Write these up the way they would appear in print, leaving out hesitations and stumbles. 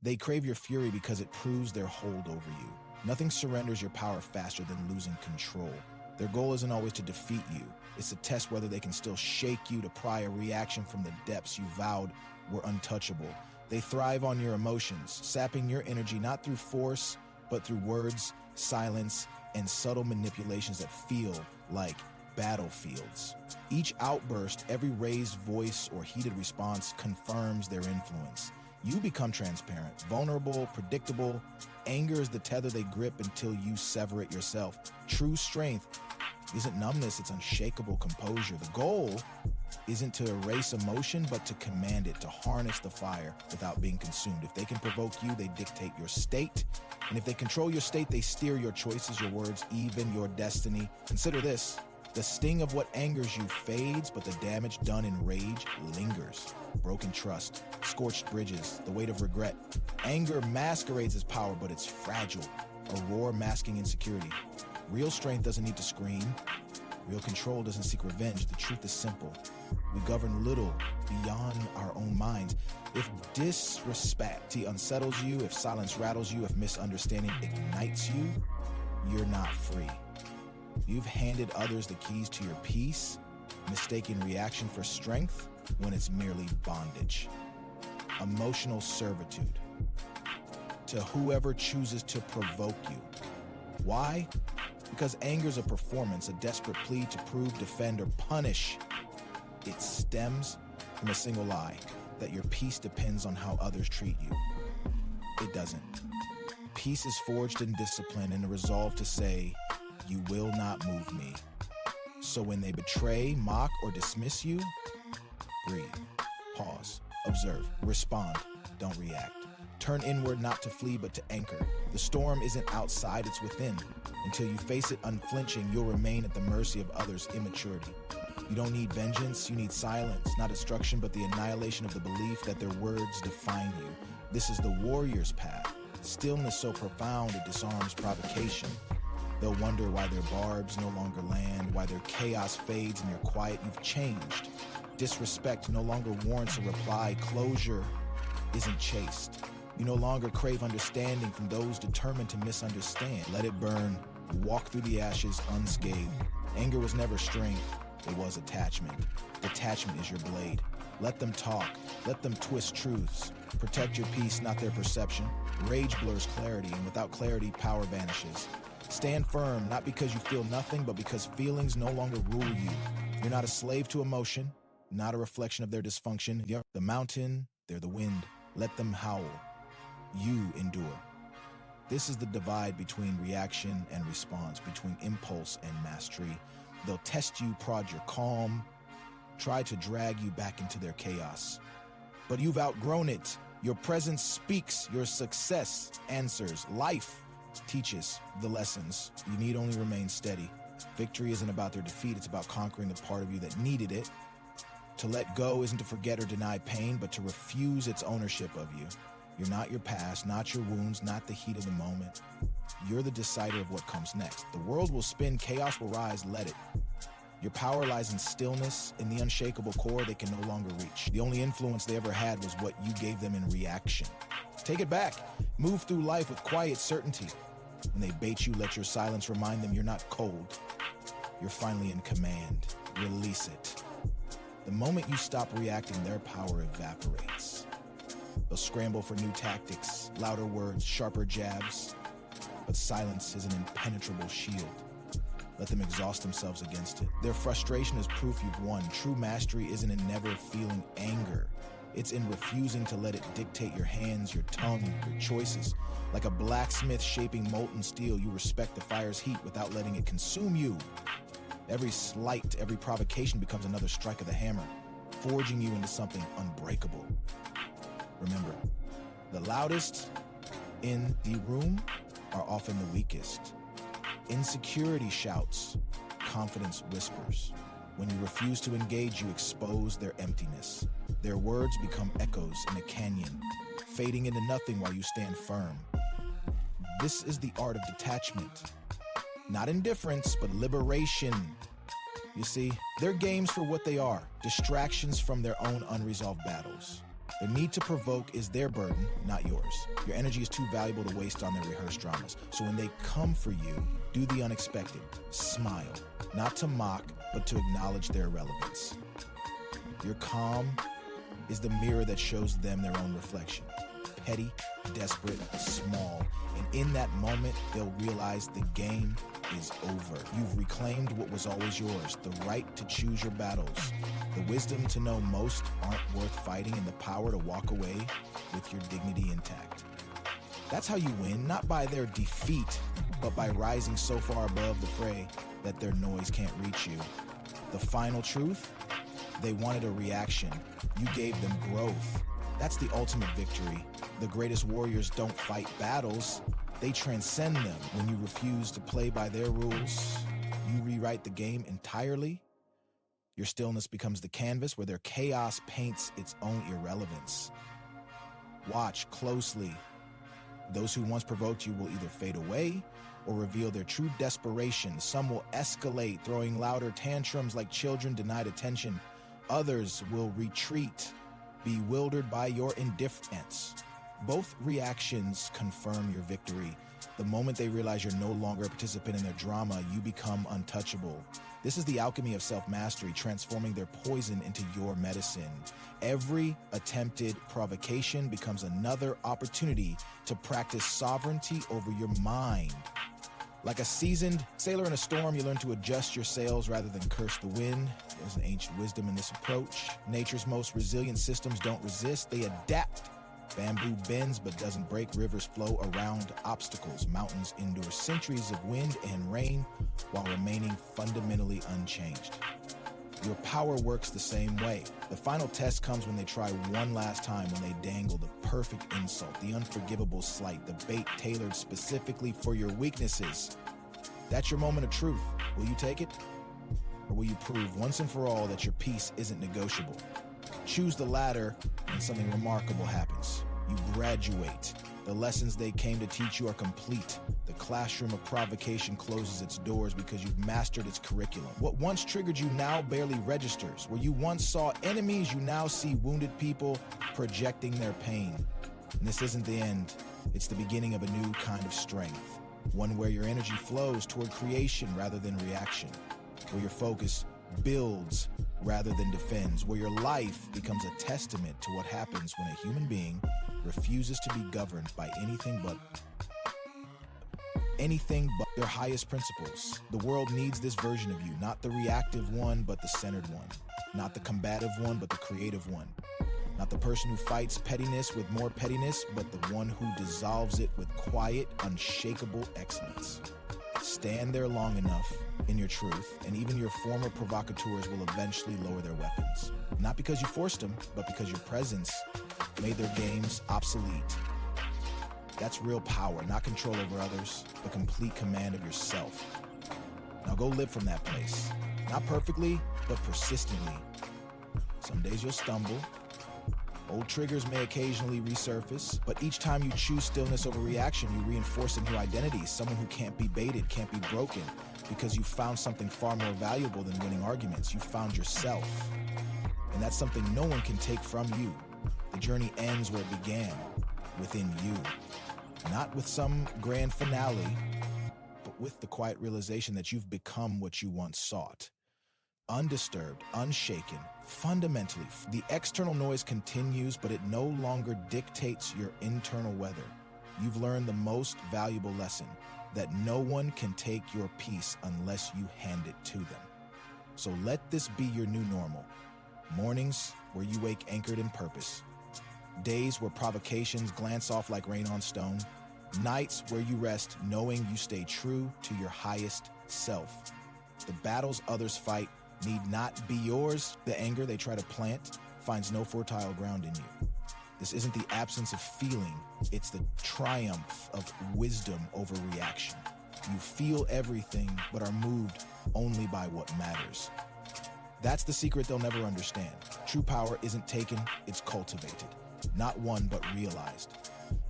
They crave your fury because it proves their hold over you. Nothing surrenders your power faster than losing control. Their goal isn't always to defeat you. It's to test whether they can still shake you, to pry a reaction from the depths you vowed were untouchable. They thrive on your emotions, sapping your energy not through force, but through words, silence, and subtle manipulations that feel like battlefields. Each outburst, every raised voice or heated response confirms their influence. You become transparent, vulnerable, predictable. Anger is the tether they grip until you sever it yourself. True strength isn't numbness, it's unshakable composure. The goal isn't to erase emotion, but to command it, to harness the fire without being consumed. If they can provoke you, they dictate your state. And if they control your state, they steer your choices, your words, even your destiny. Consider this. The sting of what angers you fades, but the damage done in rage lingers. Broken trust, scorched bridges, the weight of regret. Anger masquerades as power, but it's fragile, a roar masking insecurity. Real strength doesn't need to scream. Real control doesn't seek revenge. The truth is simple. We govern little beyond our own minds. If disrespect unsettles you, if silence rattles you, if misunderstanding ignites you, you're not free. You've handed others the keys to your peace, mistaking reaction for strength when it's merely bondage. Emotional servitude to whoever chooses to provoke you. Why? Because anger is a performance, a desperate plea to prove, defend, or punish. It stems from a single lie, that your peace depends on how others treat you. It doesn't. Peace is forged in discipline and a resolve to say, "You will not move me." So when they betray, mock, or dismiss you, breathe, pause, observe, respond, don't react. Turn inward not to flee but to anchor. The storm isn't outside, it's within. Until you face it unflinching, you'll remain at the mercy of others' immaturity. You don't need vengeance, you need silence, not destruction, but the annihilation of the belief that their words define you. This is the warrior's path. Stillness so profound it disarms provocation. They'll wonder why their barbs no longer land, why their chaos fades and you're quiet. You've changed. Disrespect no longer warrants a reply. Closure isn't chaste. You no longer crave understanding from those determined to misunderstand. Let it burn. Walk through the ashes unscathed. Anger was never strength. It was attachment. Detachment is your blade. Let them talk. Let them twist truths. Protect your peace, not their perception. Rage blurs clarity, and without clarity, power vanishes. Stand firm, not because you feel nothing, but because feelings no longer rule you. You're not a slave to emotion, not a reflection of their dysfunction. You're the mountain, they're the wind. Let them howl. You endure. This is the divide between reaction and response, between impulse and mastery. They'll test you, prod your calm, try to drag you back into their chaos. But you've outgrown it. Your presence speaks, your success answers. Life teaches the lessons. You need only remain steady. Victory isn't about their defeat, it's about conquering the part of you that needed it. To let go isn't to forget or deny pain, but to refuse its ownership of you. You're not your past, not your wounds, not the heat of the moment. You're the decider of what comes next. The world will spin, chaos will rise, let it. Your power lies in stillness, in the unshakable core they can no longer reach. The only influence they ever had was what you gave them in reaction. Take it back. Move through life with quiet certainty. When they bait you, let your silence remind them you're not cold. You're finally in command. Release it. The moment you stop reacting, their power evaporates. They'll scramble for new tactics, louder words, sharper jabs. But silence is an impenetrable shield. Let them exhaust themselves against it. Their frustration is proof you've won. True mastery isn't in never feeling anger. It's in refusing to let it dictate your hands, your tongue, your choices. Like a blacksmith shaping molten steel, you respect the fire's heat without letting it consume you. Every slight, every provocation becomes another strike of the hammer, forging you into something unbreakable. Remember, the loudest in the room are often the weakest. Insecurity shouts, confidence whispers. When you refuse to engage, you expose their emptiness. Their words become echoes in a canyon, fading into nothing while you stand firm. This is the art of detachment. Not indifference, but liberation. You see, they're games for what they are, distractions from their own unresolved battles. Their need to provoke is their burden, not yours. Your energy is too valuable to waste on their rehearsed dramas. So when they come for you, do the unexpected. Smile, not to mock, but to acknowledge their irrelevance. Your calm is the mirror that shows them their own reflection. Petty, desperate, small, and in that moment, they'll realize the game is over. You've reclaimed what was always yours, the right to choose your battles, the wisdom to know most aren't worth fighting, and the power to walk away with your dignity intact. That's how you win, not by their defeat, but by rising so far above the fray that their noise can't reach you. The final truth? They wanted a reaction. You gave them growth. That's the ultimate victory. The greatest warriors don't fight battles. They transcend them. When you refuse to play by their rules, you rewrite the game entirely. Your stillness becomes the canvas where their chaos paints its own irrelevance. Watch closely. Those who once provoked you will either fade away or reveal their true desperation. Some will escalate, throwing louder tantrums like children denied attention. Others will retreat, bewildered by your indifference. Both reactions confirm your victory. The moment they realize you're no longer a participant in their drama, you become untouchable. This is the alchemy of self-mastery, transforming their poison into your medicine. Every attempted provocation becomes another opportunity to practice sovereignty over your mind. Like a seasoned sailor in a storm, you learn to adjust your sails rather than curse the wind. There's an ancient wisdom in this approach. Nature's most resilient systems don't resist, they adapt. Bamboo bends but doesn't break. Rivers flow around obstacles. Mountains endure centuries of wind and rain while remaining fundamentally unchanged. Your power works the same way. The final test comes when they try one last time, when they dangle the perfect insult, the unforgivable slight, the bait tailored specifically for your weaknesses. That's your moment of truth. Will you take it? Or will you prove once and for all that your peace isn't negotiable? Choose the latter and something remarkable happens. You graduate. The lessons they came to teach you are complete. The classroom of provocation closes its doors because you've mastered its curriculum. What once triggered you now barely registers. Where you once saw enemies, you now see wounded people projecting their pain. And this isn't the end. It's the beginning of a new kind of strength. One where your energy flows toward creation rather than reaction. Where your focus builds rather than defends, where your life becomes a testament to what happens when a human being refuses to be governed by anything but their highest principles. The world needs this version of you, not the reactive one, but the centered one, not the combative one, but the creative one, not the person who fights pettiness with more pettiness, but the one who dissolves it with quiet, unshakable excellence. Stand there long enough in your truth, and even your former provocateurs will eventually lower their weapons. Not because you forced them, but because your presence made their games obsolete. That's real power, not control over others, but complete command of yourself. Now go live from that place. Not perfectly, but persistently. Some days you'll stumble. Old triggers may occasionally resurface, but each time you choose stillness over reaction, you reinforce a new identity, someone who can't be baited, can't be broken, because you found something far more valuable than winning arguments. You found yourself, and that's something no one can take from you. The journey ends where it began, within you. Not with some grand finale, but with the quiet realization that you've become what you once sought. Undisturbed, unshaken, fundamentally. The external noise continues, but it no longer dictates your internal weather. You've learned the most valuable lesson, that no one can take your peace unless you hand it to them. So let this be your new normal. Mornings where you wake anchored in purpose. Days where provocations glance off like rain on stone. Nights where you rest knowing you stay true to your highest self. The battles others fight need not be yours. The anger they try to plant finds no fertile ground in you. This isn't the absence of feeling, it's the triumph of wisdom over reaction. You feel everything, but are moved only by what matters. That's the secret they'll never understand. True power isn't taken, it's cultivated. Not won, but realized.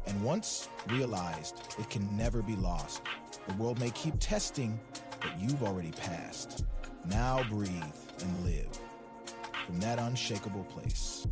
And once realized, it can never be lost. The world may keep testing, but you've already passed. Now breathe and live from that unshakable place.